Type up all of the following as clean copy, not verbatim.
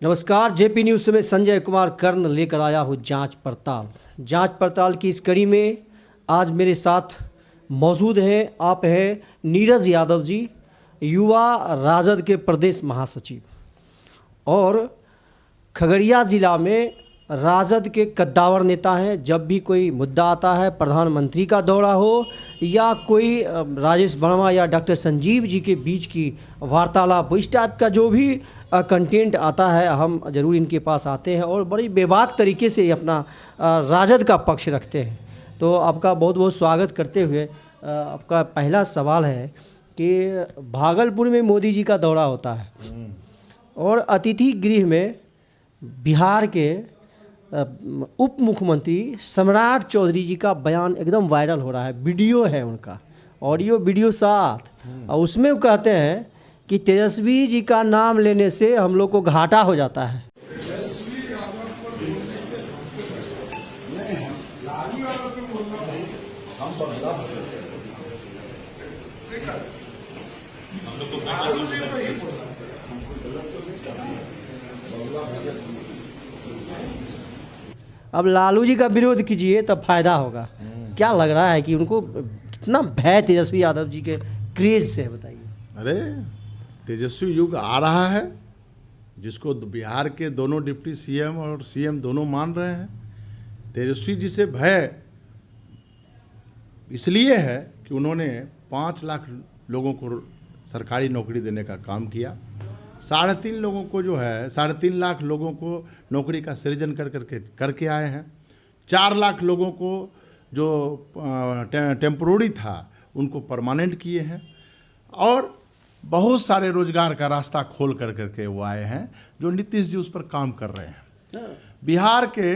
नमस्कार, JP news में संजय कुमार कर्ण लेकर आया हूँ जांच पड़ताल की इस कड़ी में आज मेरे साथ मौजूद हैं आप हैं नीरज यादव जी, युवा राजद के प्रदेश महासचिव, और खगड़िया ज़िला में राजद के कद्दावर नेता हैं। जब भी कोई मुद्दा आता है, प्रधानमंत्री का दौरा हो या कोई राजेश वर्मा या डॉक्टर संजीव जी के बीच की वार्तालाप, इस टाइप का जो भी कंटेंट आता है, हम ज़रूर इनके पास आते हैं और बड़ी बेबाक तरीके से अपना राजद का पक्ष रखते हैं। तो आपका बहुत बहुत स्वागत करते हुए आपका पहला सवाल है कि भागलपुर में मोदी जी का दौरा होता है और अतिथि गृह में बिहार के उप मुख्यमंत्री सम्राट चौधरी जी का बयान एकदम वायरल हो रहा है। वीडियो है उनका, ऑडियो वीडियो साथ, और उसमें वो कहते हैं कि तेजस्वी जी का नाम लेने से हम लोग को घाटा हो जाता है। अब लालू जी का विरोध कीजिए तब फायदा होगा। क्या लग रहा है कि उनको कितना भय तेजस्वी यादव जी के क्रेज से है, बताइए। अरे तेजस्वी युग आ रहा है, जिसको बिहार के दोनों डिप्टी सीएम और सीएम दोनों मान रहे हैं। तेजस्वी जी से भय इसलिए है कि उन्होंने 5 लाख लोगों को सरकारी नौकरी देने का काम किया। 3.5 लोगों को जो है 3.5 लाख लोगों को नौकरी का सृजन करके आए हैं। 4 लाख लोगों को जो टेम्पोररी था उनको परमानेंट किए हैं, और बहुत सारे रोजगार का रास्ता खोल करके वो आए हैं, जो नीतीश जी उस पर काम कर रहे हैं। बिहार के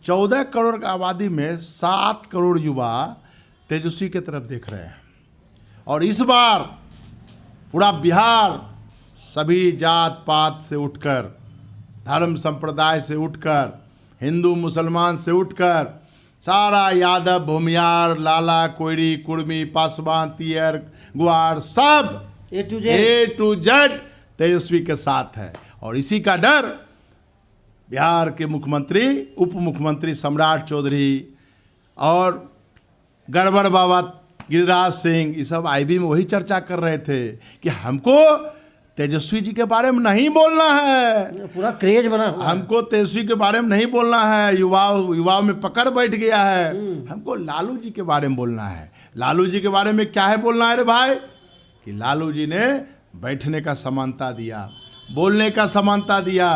14 करोड़ आबादी में 7 करोड़ युवा तेजस्वी की तरफ देख रहे हैं, और इस बार पूरा बिहार सभी जात पात से उठकर, धर्म संप्रदाय से उठकर, हिंदू मुसलमान से उठकर, सारा यादव, भूमियार, लाला, कोयरी, कुर्मी, पासवान, तियर, ग्वार, सब ए टू जेड तेजस्वी के साथ है। और इसी का डर बिहार के मुख्यमंत्री, उप मुख्यमंत्री सम्राट चौधरी और गड़बड़ बाबा गिरिराज सिंह, ये सब आईबी में वही चर्चा कर रहे थे कि हमको तेजस्वी जी के बारे में नहीं बोलना है, पूरा क्रेज बना हुआ है। हमको तेजस्वी के बारे में नहीं बोलना है, युवाओं में पकड़ बैठ गया है, हमको लालू जी के बारे में बोलना है। लालू जी के बारे में क्या है बोलना है रे भाई, कि लालू जी ने बैठने का समानता दिया, बोलने का समानता दिया,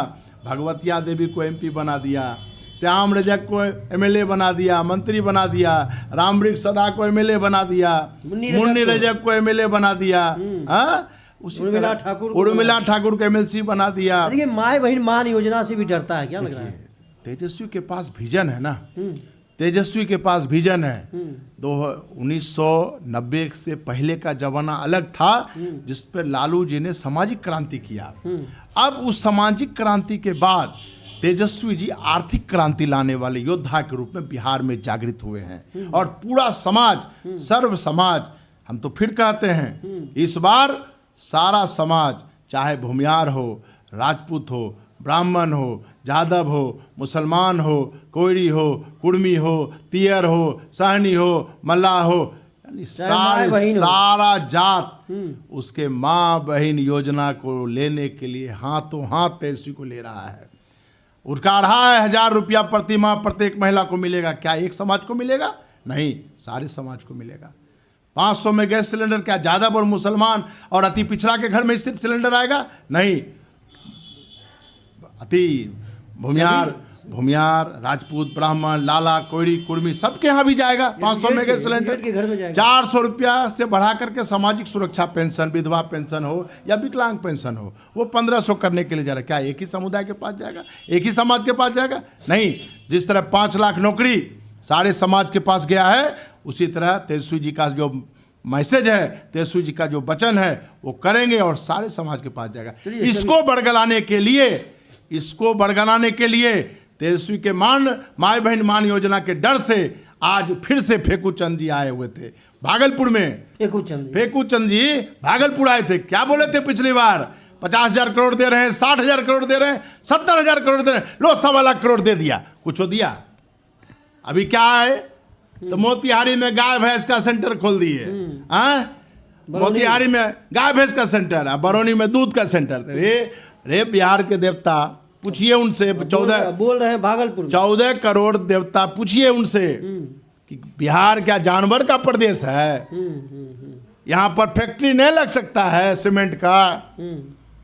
भगवतिया देवी को एमपी बना दिया, श्याम रजक को एमएलए बना दिया, मंत्री बना दिया, रामवृक्ष सदा को एमएलए बना दिया, मुन्नी रजक को एमएलए बना दिया, उर्मिला ठाकुर को एमएलसी बना दिया। देखिए, माय बहन मान योजना से भी डरता है। क्या लग रहा है? तेजस्वी के पास विजन है ना, तेजस्वी के पास विजन है। 1990 से पहले का जमाना अलग था, जिस पर लालू जी ने सामाजिक क्रांति किया। अब उस सामाजिक क्रांति के बाद तेजस्वी जी आर्थिक क्रांति लाने वाले योद्धा के रूप में बिहार में जागृत हुए हैं, और पूरा समाज, सर्व समाज, हम तो फिर कहते हैं, इस बार सारा समाज, चाहे भूमियार हो, राजपूत हो, ब्राह्मण हो, यादव हो, मुसलमान हो, कोयरी हो, कुर्मी हो, तियर हो, सहनी हो, मल्लाह हो, यानी सारा जात उसके माँ बहन योजना को लेने के लिए हाथों हाथ तेजस्वी को ले रहा है। उठा रहा है 1000 रुपया प्रति माह प्रत्येक महिला को मिलेगा। क्या एक समाज को मिलेगा? नहीं, सारे समाज को मिलेगा। 500 में गैस सिलेंडर। क्या यादव और मुसलमान और अति पिछड़ा के घर में सिर्फ सिलेंडर आएगा? नहीं, अति भूमियार, राजपूत, ब्राह्मण, लाला, कोयरी, कुर्मी, सबके यहाँ भी जाएगा 500 में गैस सिलेंडर। 400 रुपया से बढ़ा करके सामाजिक सुरक्षा पेंशन, विधवा पेंशन हो या विकलांग पेंशन हो, वो 1500 करने के लिए जा रहा है। क्या एक ही समुदाय के पास जाएगा, एक ही समाज के पास जाएगा? नहीं, जिस तरह 5 लाख नौकरी सारे समाज के पास गया है, उसी तरह तेजस्वी जी का जो मैसेज है, तेजस्वी जी का जो वचन है वो करेंगे और सारे समाज के पास जाएगा। इसको बरगलाने के लिए तेजस्वी के माई बहन मान योजना के डर से आज फिर से फेकू चंद जी आए हुए थे भागलपुर में। फेकू चंद जी भागलपुर आए थे, क्या बोले थे पिछली बार? 50,000 करोड़ दे रहे हैं, 60,000 करोड़ दे रहे हैं, 70,000 करोड़ दे रहे हैं, लो 1.25 लाख करोड़ दे दिया, कुछ हो दिया? अभी क्या है, तो मोतिहारी में गाय भैंस का सेंटर खोल दिए। मोतिहारी में गाय भैंस का सेंटर, बरौनी में दूध का सेंटर। रे बिहार के देवता, पूछिए उनसे, 14 बोल रहे हैं भागलपुर 14 करोड़ देवता, पूछिए उनसे कि बिहार क्या जानवर का प्रदेश है? यहाँ पर फैक्ट्री नहीं लग सकता है सीमेंट का,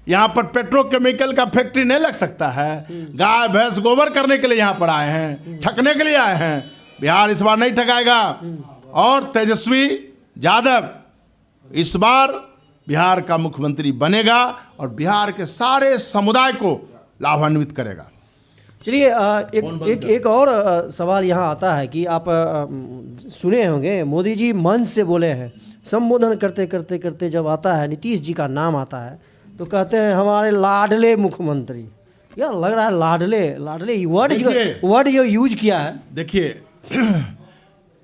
यहाँ पर पेट्रोकेमिकल का फैक्ट्री नहीं लग सकता है? गाय भैंस गोबर करने के लिए यहाँ पर आए हैं, ठगने के लिए आए हैं। बिहार इस बार नहीं ठगाएगा और तेजस्वी यादव इस बार बिहार का मुख्यमंत्री बनेगा और बिहार के सारे समुदाय को लाभान्वित करेगा। चलिए एक और सवाल यहाँ आता है कि आप सुने होंगे मोदी जी मंच से बोले हैं, संबोधन करते करते करते जब आता है नीतीश जी का नाम आता है तो कहते हैं हमारे लाडले मुख्यमंत्री। क्या लग रहा है लाडले वर्ड जो यूज किया है? देखिए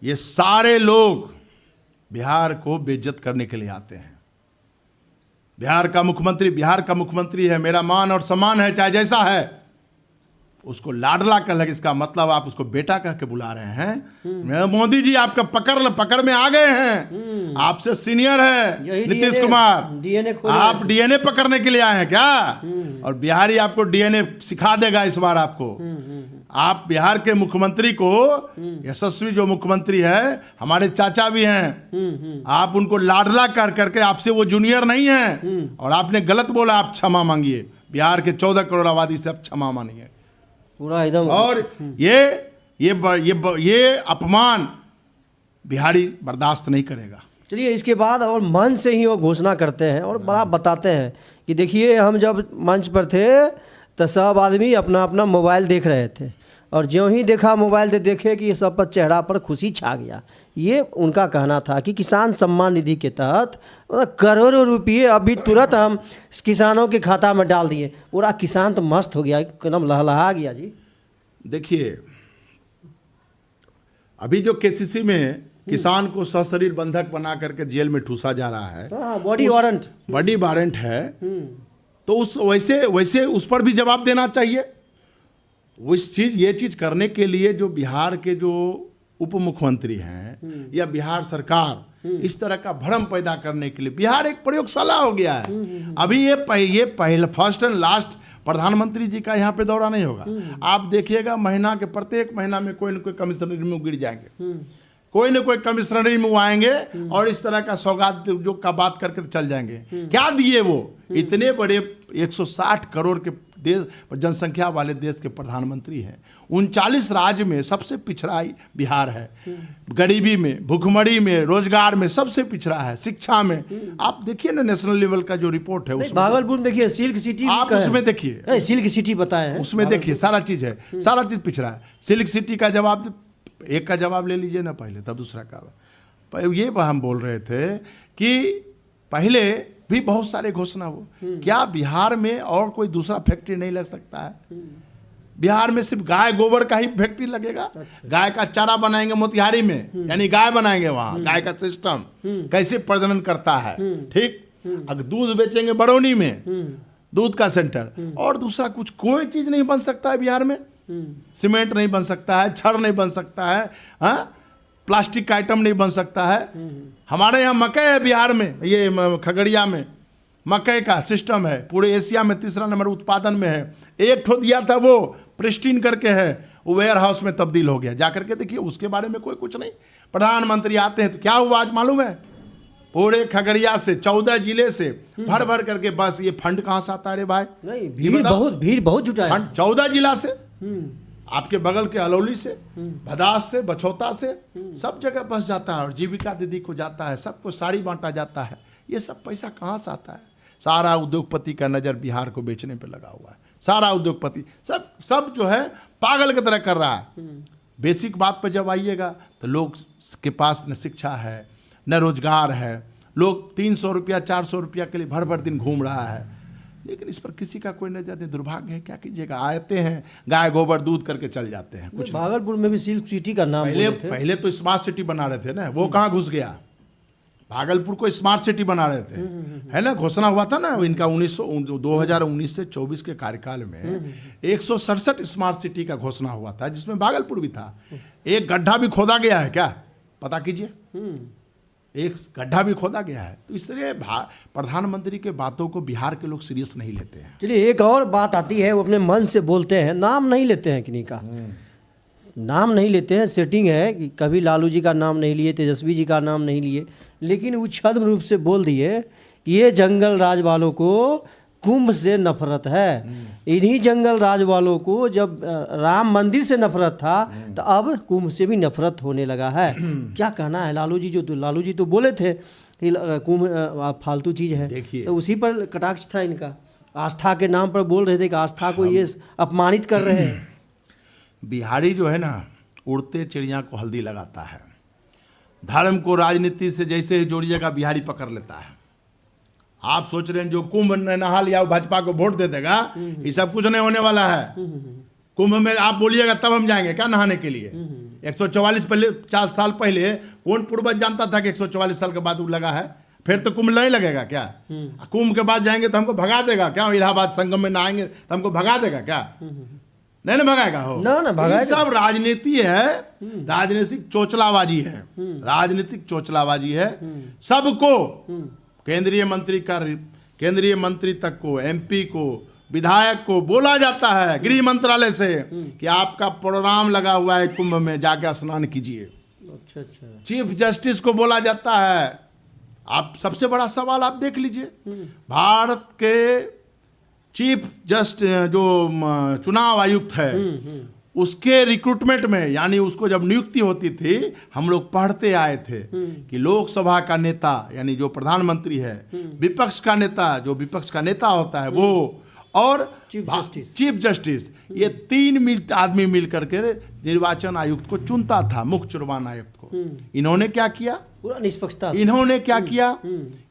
ये सारे लोग बिहार को बेइज्जत करने के लिए आते हैं। बिहार का मुख्यमंत्री है, मेरा मान और सम्मान है, चाहे जैसा है। उसको लाडला कह लगे, इसका मतलब आप उसको बेटा कह के बुला रहे हैं। मोदी जी आपका पकड़ में आ गए हैं, आपसे सीनियर है नीतीश कुमार, आप डीएनए पकड़ने के लिए आए हैं क्या? और बिहारी आपको डीएनए सिखा देगा इस बार आपको। आप बिहार के मुख्यमंत्री को, यशस्वी जो मुख्यमंत्री है, हमारे चाचा भी हैं, आप उनको लाडला कर करके, आपसे वो जूनियर नहीं है और आपने गलत बोला, आप क्षमा मांगिए। बिहार के 14 करोड़ आबादी से आप क्षमा मांगिए पूरा एकदम। और ये अपमान बिहारी बर्दाश्त नहीं करेगा। चलिए इसके बाद और मंच से ही वो घोषणा करते हैं और बड़ा बताते हैं कि देखिए हम जब मंच पर थे तो सब आदमी अपना अपना मोबाइल देख रहे थे और ज्यों ही देखा मोबाइल से देखे कि सब पर चेहरा पर खुशी छा गया। ये उनका कहना था कि किसान सम्मान निधि के तहत करोड़ों रुपये अभी तुरंत हम किसानों के खाता में डाल दिए। पूरा किसान तो मस्त हो गया, एकदम लहलहा गया जी। देखिए अभी जो केसीसी में किसान को सशरीर बंधक बना करके जेल में ठूसा जा रहा है, बॉडी वारंट है, तो उस वैसे उस पर भी जवाब देना चाहिए। ये चीज करने के लिए जो बिहार के जो उप मुख्यमंत्री हैं या बिहार सरकार इस तरह का भ्रम पैदा करने के लिए, बिहार एक प्रयोगशाला हो गया है। अभी ये पहले फर्स्ट एंड लास्ट प्रधानमंत्री जी का यहाँ पे दौरा नहीं होगा। आप देखिएगा प्रत्येक महीना में कोई न कोई कमिश्नरी में गिर जाएंगे, कोई न कोई कमिश्नरी में आएंगे और इस तरह का सौगात जो का बात करके चल जाएंगे। क्या दिए वो? इतने बड़े 160 करोड़ के देश जनसंख्या वाले देश के प्रधानमंत्री हैं। 39 राज्य में सबसे पिछड़ा बिहार है, गरीबी में, भुखमरी में, रोजगार में सबसे पिछड़ा है, शिक्षा में। आप देखिए ना नेशनल लेवल का जो रिपोर्ट है उसमें, भागलपुर में देखिए सिल्क सिटी, आप उसमें देखिए सिल्क सिटी बताए हैं, उसमें देखिए सारा चीज है, सारा चीज पिछड़ा है। सिल्क सिटी का जवाब, एक का जवाब ले लीजिए ना पहले, तब दूसरा का। ये हम बोल रहे थे कि पहले भी बहुत सारे घोषणा हो, क्या बिहार में और कोई दूसरा फैक्ट्री नहीं लग सकता है? बिहार में सिर्फ गाय गोबर का ही फैक्ट्री लगेगा। गाय का चारा बनाएंगे मोतिहारी में, यानी गाय बनाएंगे वहां, गाय का सिस्टम कैसे प्रजनन करता है, ठीक। अगर दूध बेचेंगे बरौनी में, दूध का सेंटर। और दूसरा कुछ कोई चीज नहीं बन सकता है बिहार में। सीमेंट नहीं बन सकता है, छड़ नहीं बन सकता है, प्लास्टिक का आइटम नहीं बन सकता है। हमारे यहाँ मकई है बिहार में, ये खगड़िया में मकई का सिस्टम है, पूरे एशिया में 3रा नंबर उत्पादन में है। एक ठो दिया था वो प्रिस्टीन करके है, वो वेयर हाउस में तब्दील हो गया, जाकर के देखिए, उसके बारे में कोई कुछ नहीं। प्रधानमंत्री आते हैं तो क्या हुआ आज मालूम है? पूरे खगड़िया से 14 जिले से भर भर करके बस। ये फंड कहाँ से आता है रे भाई? नहीं, भीड़ बहुत जुटा है। फंड 14 जिला से, आपके बगल के अलौली से, भदास से, बछौता से, सब जगह बस जाता है और जीविका दीदी को जाता है, सबको साड़ी बांटा जाता है। ये सब पैसा कहाँ से आता है? सारा उद्योगपति का नजर बिहार को बेचने पे लगा हुआ है। सारा उद्योगपति सब जो है पागल की तरह कर रहा है। बेसिक बात पर जब आइएगा तो लोग के पास न शिक्षा है, न रोजगार है, लोग 300 रुपया 400 रुपया के लिए भर भर दिन घूम रहा है, लेकिन इस पर किसी का कोई नजर नहीं। दुर्भाग्य है, क्या कीजिएगा, आते हैं गाय गोबर दूध करके चल जाते हैं। कुछ भागलपुर में भी सिल्क सिटी का नाम पहले तो स्मार्ट सिटी बना रहे थे ना, वो कहाँ घुस गया? भागलपुर को स्मार्ट सिटी बना रहे थे, है ना, घोषणा हुआ था ना इनका 2019 से 24 के कार्यकाल में 167 स्मार्ट सिटी का घोषणा हुआ था, जिसमें भागलपुर भी था। एक गड्ढा भी खोदा गया है क्या, पता कीजिए, एक गड्ढा भी खोदा गया है। तो इसलिए प्रधानमंत्री के बातों को बिहार के लोग सीरियस नहीं लेते हैं। चलिए, एक और बात आती है, वो अपने मन से बोलते हैं, नाम नहीं लेते हैं किन्हीं का, नाम नहीं लेते हैं। सेटिंग है कि कभी लालू जी का नाम नहीं लिए, तेजस्वी जी का नाम नहीं लिए, लेकिन वो छद्म रूप से बोल दिए कि ये जंगल राज वालों को कुंभ से नफरत है। इन्हीं जंगल राज वालों को जब राम मंदिर से नफरत था, तो अब कुंभ से भी नफरत होने लगा है। क्या कहना है लालू जी तो बोले थे कि कुंभ फालतू चीज है, तो उसी पर कटाक्ष था इनका। आस्था के नाम पर बोल रहे थे कि आस्था को ये अपमानित कर रहे हैं। बिहारी जो है ना, उड़ते चिड़िया को हल्दी लगाता है। धर्म को राजनीति से जैसे ही जोड़िएगा, बिहारी पकड़ लेता है। आप सोच रहे हैं जो कुंभ ने नहा लिया भाजपा को वोट दे देगा, ये सब कुछ नहीं होने वाला है। कुंभ में आप बोलिएगा तब हम जाएंगे क्या नहाने के लिए? 144 पहले 4 साल पहले कौन पूर्वज जानता था कि 144 साल के बाद वो लगा है? फिर तो कुंभ नहीं लगेगा क्या? कुंभ के बाद जाएंगे तो हमको भगा देगा क्या? इलाहाबाद संगम में नहाएंगे तो हमको भगा देगा क्या? नहीं ना भगाएगा हो ना भगाएगा। सब राजनीति है, राजनीतिक चोचलाबाजी है, राजनीतिक चोचलाबाजी है। सबको केंद्रीय मंत्री तक को, एमपी को, विधायक को बोला जाता है गृह मंत्रालय से कि आपका प्रोग्राम लगा हुआ है कुंभ में, जाके स्नान कीजिए। अच्छा। चीफ जस्टिस को बोला जाता है। आप सबसे बड़ा सवाल आप देख लीजिए, भारत के चीफ जस्टिस जो चुनाव आयुक्त है, उसके रिक्रूटमेंट में, यानी उसको जब नियुक्ति होती थी, हम लोग पढ़ते आए थे कि लोकसभा का नेता यानी जो प्रधानमंत्री है, विपक्ष का नेता जो विपक्ष का नेता होता है वो, और चीफ जस्टिस, ये 3 आदमी मिल करके निर्वाचन आयुक्त को चुनता था, मुख्य चुनाव आयुक्त को। इन्होंने क्या किया? पूरा निष्पक्षता। इन्होंने क्या किया?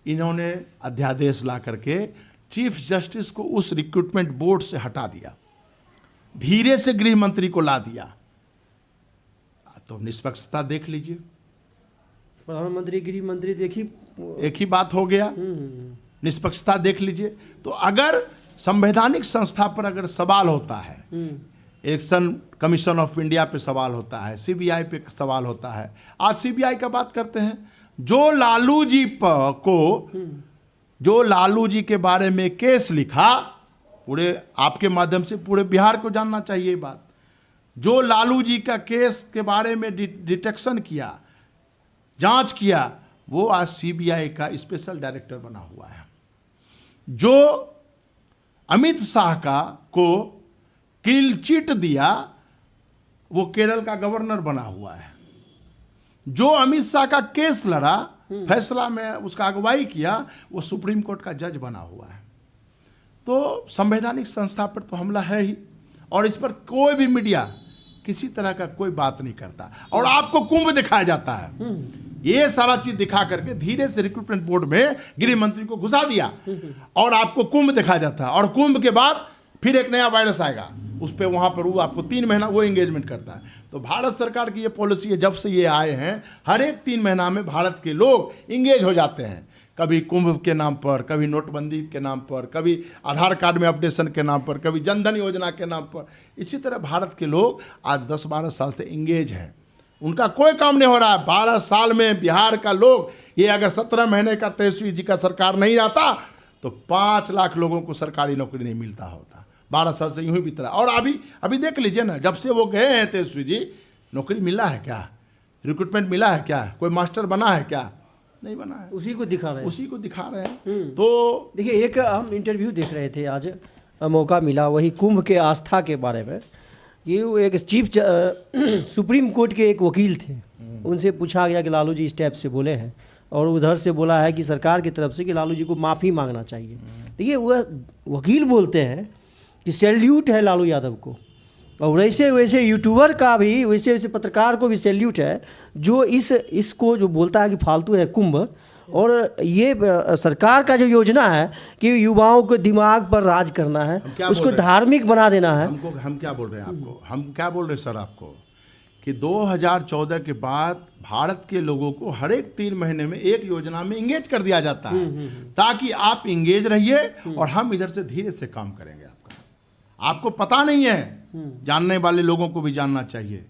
इन्होंने अध्यादेश ला करके चीफ जस्टिस को उस रिक्रूटमेंट बोर्ड से हटा दिया, धीरे से गृह मंत्री को ला दिया। तो निष्पक्षता देख लीजिए, प्रधानमंत्री गृह मंत्री देखी, एक ही बात हो गया। निष्पक्षता देख लीजिए। तो अगर संवैधानिक संस्था पर अगर सवाल होता है, इलेक्शन कमीशन ऑफ इंडिया पे सवाल होता है, सीबीआई पे सवाल होता है। आज सीबीआई का बात करते हैं। जो लालू जी के बारे में केस लिखा, पूरे आपके माध्यम से पूरे बिहार को जानना चाहिए बात, जो लालू जी का केस के बारे में डिटेक्शन किया, जांच किया, वो आज सीबीआई का स्पेशल डायरेक्टर बना हुआ है। जो अमित शाह को क्लीन चिट दिया, वो केरल का गवर्नर बना हुआ है। जो अमित शाह का केस लड़ा, फैसला में उसका अगुवाई किया, वो सुप्रीम कोर्ट का जज बना हुआ है। तो संवैधानिक संस्था पर तो हमला है ही, और इस पर कोई भी मीडिया किसी तरह का कोई बात नहीं करता। और आपको कुंभ दिखाया जाता है, ये सारा चीज दिखा करके धीरे से रिक्रूटमेंट बोर्ड में गृह मंत्री को घुसा दिया, और आपको कुंभ दिखाया जाता है। और कुंभ के बाद फिर एक नया वायरस आएगा, उस पर वहां पर वो आपको 3 महीना वो एंगेजमेंट करता है। तो भारत सरकार की ये पॉलिसी है, जब से ये आए हैं, हर एक 3 महीना में भारत के लोग इंगेज हो जाते हैं, कभी कुंभ के नाम पर, कभी नोटबंदी के नाम पर, कभी आधार कार्ड में अपडेशन के नाम पर, कभी जनधन योजना के नाम पर। इसी तरह भारत के लोग आज 10-12 साल से इंगेज हैं, उनका कोई काम नहीं हो रहा है। 12 साल में बिहार का लोग, ये अगर 17 महीने का तेजस्वी जी का सरकार नहीं रहता तो 5 लाख लोगों को सरकारी नौकरी नहीं मिलता होता। 12 साल से यूं ही बीत रहा। और अभी देख लीजिए ना, जब से वो गए हैं तेजस्वी जी, नौकरी मिला है क्या? रिक्रूटमेंट मिला है क्या? कोई मास्टर बना है क्या? नहीं बना है। उसी को दिखा रहे हैं। तो देखिए, एक हम इंटरव्यू देख रहे थे आज, मौका मिला वही कुंभ के आस्था के बारे में। ये एक सुप्रीम कोर्ट के एक वकील थे, उनसे पूछा गया कि लालू जी इस टाइप से बोले हैं, और उधर से बोला है कि सरकार की तरफ से कि लालू जी को माफ़ी मांगना चाहिए। देखिए, वह वकील बोलते हैं कि सैल्यूट है लालू यादव को और वैसे वैसे यूट्यूबर का भी, वैसे वैसे पत्रकार को भी सैल्यूट है जो इसको जो बोलता है कि फालतू है कुंभ। और ये सरकार का जो योजना है कि युवाओं को दिमाग पर राज करना है, क्या उसको बोल रहे हैं? धार्मिक बना देना है। हम क्या बोल रहे हैं आपको, हम क्या बोल रहे हैं सर आपको कि 2014 के बाद भारत के लोगों को हर एक 3 महीने में एक योजना में इंगेज कर दिया जाता है ताकि आप इंगेज रहिए और हम इधर से धीरे से काम करेंगे। आपको पता नहीं है, जानने वाले लोगों को भी जानना चाहिए।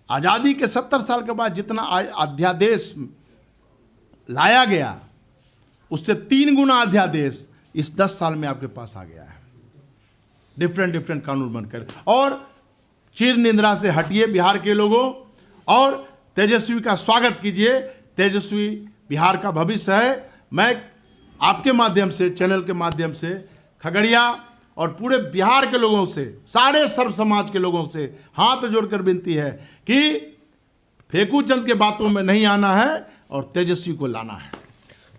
आज़ादी के 70 साल के बाद जितना अध्यादेश लाया गया उससे 3 गुना अध्यादेश इस 10 साल में आपके पास आ गया है, डिफरेंट कानून बनकर। और चिर निंद्रा से हटिए बिहार के लोगों और तेजस्वी का स्वागत कीजिए। तेजस्वी बिहार का भविष्य है। मैं आपके माध्यम से, चैनल के माध्यम से खगड़िया और पूरे बिहार के लोगों से, सारे सर्व समाज के लोगों से हाथ जोड़कर विनती है कि फेकू चंद के बातों में नहीं आना है और तेजस्वी को लाना है।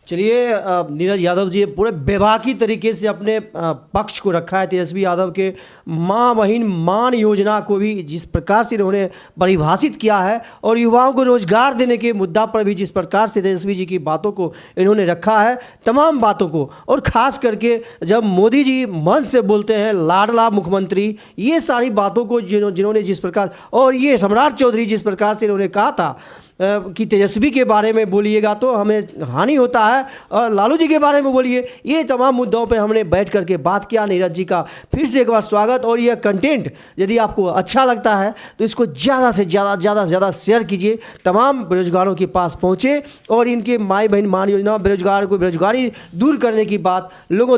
चलिए, नीरज यादव जी पूरे बेबाकी तरीके से अपने पक्ष को रखा है तेजस्वी यादव के माँ बहिन मान योजना को भी जिस प्रकार से इन्होंने परिभाषित किया है और युवाओं को रोजगार देने के मुद्दा पर भी जिस प्रकार से तेजस्वी जी की बातों को इन्होंने रखा है, तमाम बातों को। और ख़ास करके जब मोदी जी मन से बोलते हैं लाडला मुख्यमंत्री, ये सारी बातों को जिन्होंने जिस प्रकार, और ये सम्राट चौधरी जिस प्रकार से इन्होंने कहा था कि तेजस्वी के बारे में बोलिएगा तो हमें हानि होता है और लालू जी के बारे में बोलिए, ये तमाम मुद्दों पे हमने बैठ करके बात किया। नीरज जी का फिर से एक बार स्वागत। और यह कंटेंट यदि आपको अच्छा लगता है तो इसको ज़्यादा से ज़्यादा शेयर कीजिए, तमाम बेरोजगारों के पास पहुँचे और इनके माई बहन मान योजना, बेरोजगार को बेरोजगारी दूर करने की बात लोगों तक